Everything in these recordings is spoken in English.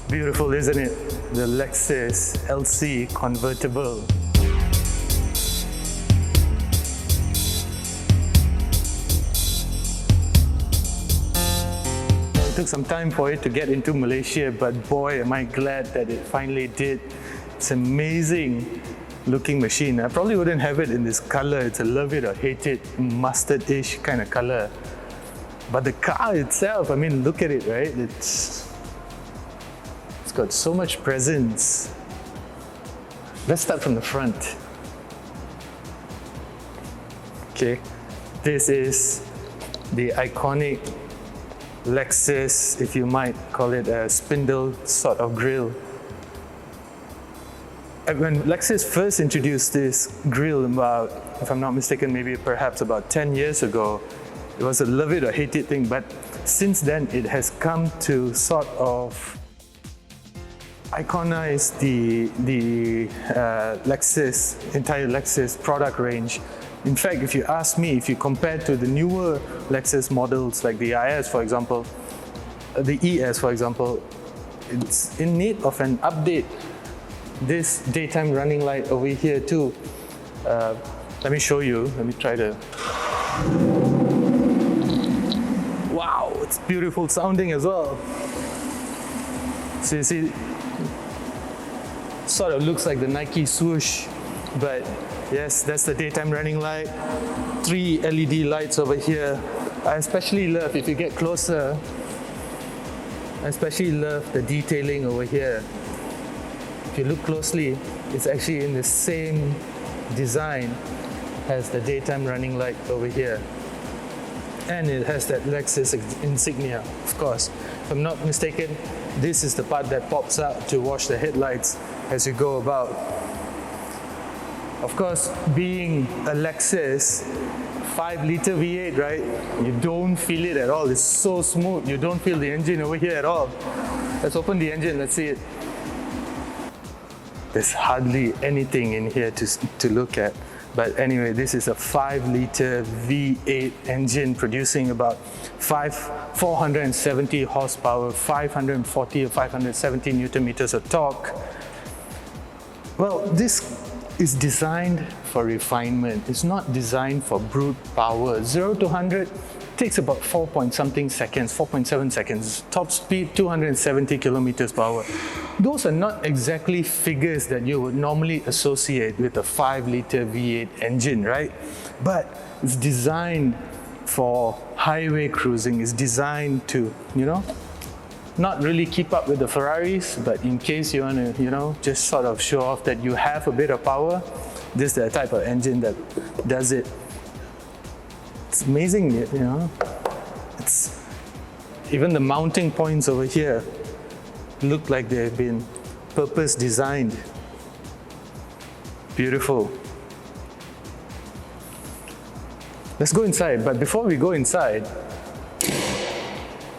Beautiful, isn't it? The Lexus LC Convertible. It took some time for it to get into Malaysia, but boy, am I glad that it finally did. It's an amazing looking machine. I probably wouldn't have it in this color. It's a love it or hate it, mustard-ish kind of color. But the car itself, I mean, look at it, right? It's got so much presence. Let's start from the front. Okay, this is the iconic Lexus, if you might call it a spindle sort of grille. When Lexus first introduced this grille about, if I'm not mistaken, maybe perhaps about 10 years ago, it was a love it or hate it thing, but since then it has come to sort of iconize the Lexus, entire Lexus product range. In fact, if you ask me, if you compare to the newer Lexus models like the IS, for example, the ES, for example, it's in need of an update. This daytime running light over here too. Let me show you. Let me try to. Wow, it's beautiful sounding as well. So you see, sort of looks like the Nike swoosh, but yes, that's the daytime running light. 3 LED lights over here. I especially love, if you get closer, I especially love the detailing over here. If you look closely, it's actually in the same design as the daytime running light over here. And it has that Lexus insignia, of course. If I'm not mistaken, this is the part that pops out to wash the headlights as you go about. Of course, being a Lexus 5-liter V8, right? You don't feel it at all. It's so smooth. You don't feel the engine over here at all. Let's open the engine. Let's see it. There's hardly anything in here to look at. But anyway, this is a 5-liter V8 engine producing about 470 horsepower, 540 or 570 Newton meters of torque. Well, this is designed for refinement. It's not designed for brute power. 0 to 100 takes about 4.something seconds, 4.7 seconds. Top speed, 270 kilometers per hour. Those are not exactly figures that you would normally associate with a 5-liter V8 engine, right? But it's designed for highway cruising. It's designed to, not really keep up with the Ferraris, but in case you want to, just sort of show off that you have a bit of power, this is the type of engine that does it. It's amazing, It's even the mounting points over here look like they've been purpose designed. Beautiful. Let's go inside, but before we go inside,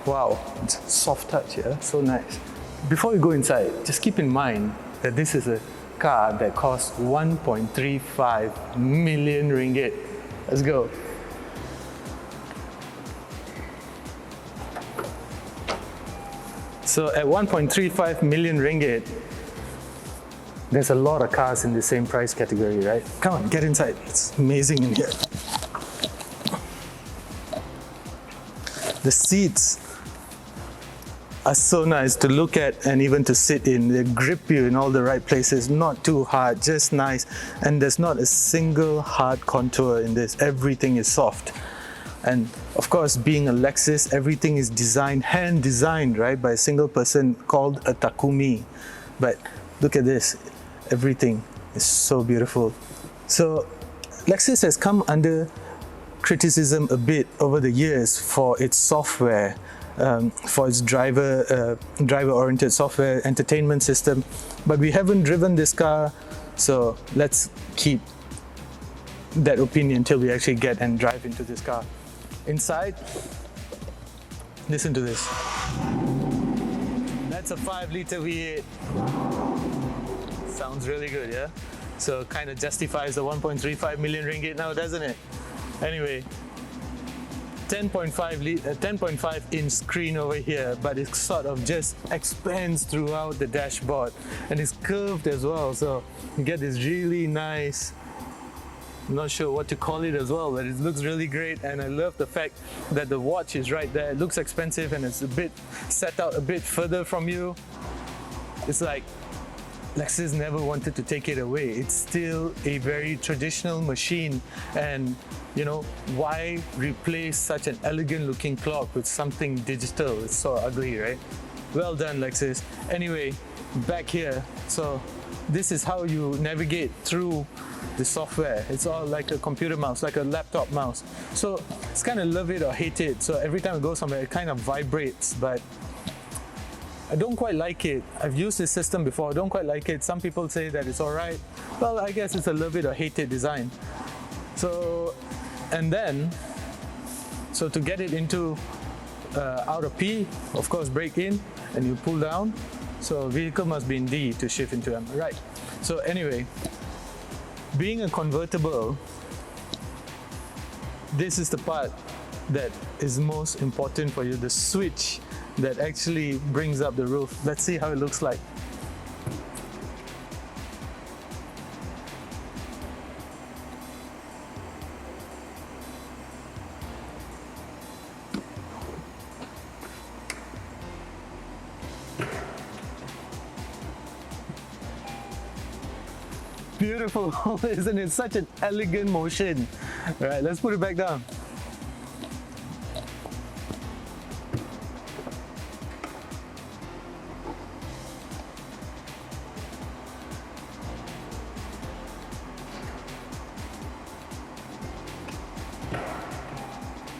wow, it's a soft touch, yeah, so nice. Before we go inside, just keep in mind that this is a car that costs 1.35 million ringgit. Let's go. So at 1.35 million ringgit, there's a lot of cars in the same price category, right? Come on, get inside. It's amazing in here. The seats are so nice to look at and even to sit in. They grip you in all the right places, not too hard, just nice. And there's not a single hard contour in this. Everything is soft. And of course, being a Lexus, everything is designed, hand designed, right, by a single person called a Takumi. But look at this, everything is so beautiful. So Lexus has come under criticism a bit over the years for its software, for its driver-oriented software entertainment system. But we haven't driven this car, so let's keep that opinion until we actually get and drive into this car. Inside, listen to this. That's a 5-liter V8. Sounds really good, yeah? So kind of justifies the 1.35 million ringgit now, doesn't it? Anyway, 10.5 inch screen over here, but it sort of just expands throughout the dashboard, and it's curved as well, so you get this really nice, I'm not sure what to call it as well, but it looks really great. And I love the fact that the watch is right there. It looks expensive and it's a bit set out a bit further from you. It's like Lexus never wanted to take it away. It's still a very traditional machine, and you know, why replace such an elegant looking clock with something digital? It's so ugly, right? Well done, Lexus. Anyway, back here, so this is how you navigate through the software. It's all like a computer mouse, like a laptop mouse. So it's kind of love it or hate it. So every time I go somewhere, it kind of vibrates, but I don't quite like it. I've used this system before, I don't quite like it. Some people say that it's all right. Well, I guess it's a love it or hate it design. So, and then, so to get it into out of P, of course, brake in and you pull down. So vehicle must be in D to shift into M, right? So anyway, being a convertible, this is the part that is most important for you, the switch that actually brings up the roof. Let's see how it looks like. Beautiful, isn't it? Such an elegant motion. All right, let's put it back down.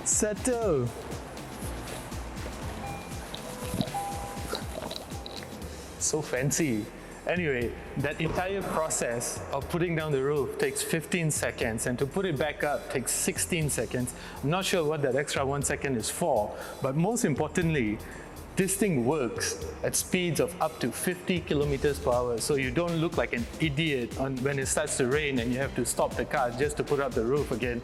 Settle. So fancy. Anyway, that entire process of putting down the roof takes 15 seconds, and to put it back up takes 16 seconds. I'm not sure what that extra 1 second is for, but most importantly, this thing works at speeds of up to 50 kilometers per hour, so you don't look like an idiot when it starts to rain and you have to stop the car just to put up the roof again.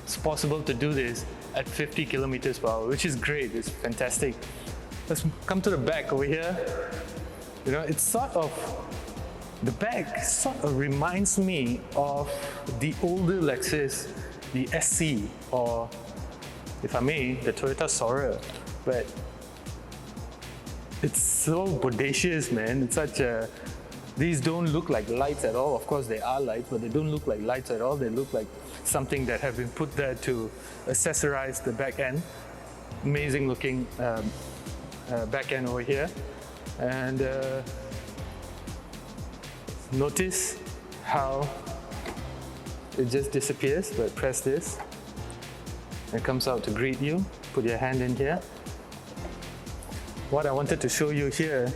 It's possible to do this at 50 kilometers per hour, which is great. It's fantastic. Let's come to the back over here. You know, it's sort of, the back sort of reminds me of the older Lexus, the SC, or if I may, the Toyota Sora. But it's so bodacious, man. It's such a, these don't look like lights at all. Of course they are lights, but they don't look like lights at all. They look like something that have been put there to accessorize the back end. Amazing looking back end over here. And notice how it just disappears, but press this. It comes out to greet you. Put your hand in here. What I wanted to show you here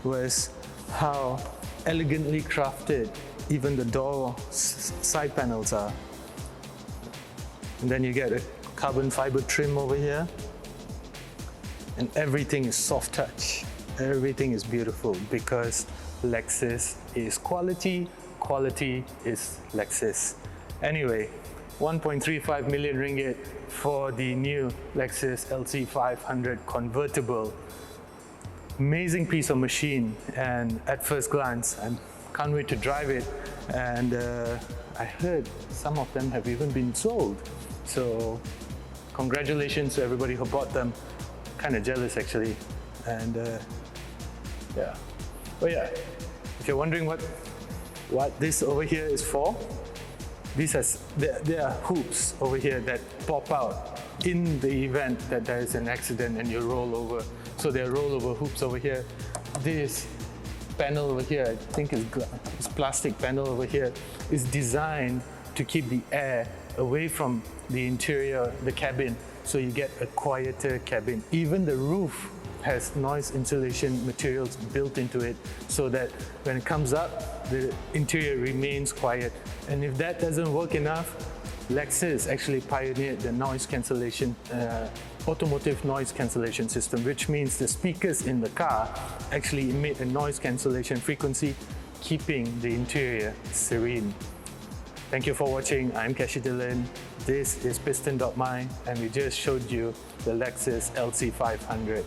was how elegantly crafted even the door side panels are. And then you get a carbon fiber trim over here. And everything is soft touch. Everything is beautiful because Lexus is quality, quality is Lexus. Anyway, 1.35 million ringgit for the new Lexus LC 500 convertible. Amazing piece of machine, and at first glance, I can't wait to drive it. And I heard some of them have even been sold. So congratulations to everybody who bought them. Kind of jealous actually. And yeah. Oh yeah, if you're wondering what this over here is for, there are hoops over here that pop out in the event that there is an accident and you roll over. So there are rollover hoops over here. This panel over here, I think is this plastic panel over here, is designed to keep the air away from the interior, the cabin, so you get a quieter cabin. Even the roof has noise insulation materials built into it so that when it comes up, the interior remains quiet. And if that doesn't work enough, Lexus actually pioneered the noise cancellation, automotive noise cancellation system, which means the speakers in the car actually emit a noise cancellation frequency, keeping the interior serene. Thank you for watching. I'm Kashi Dylan. This is Piston.my, and we just showed you the Lexus LC 500.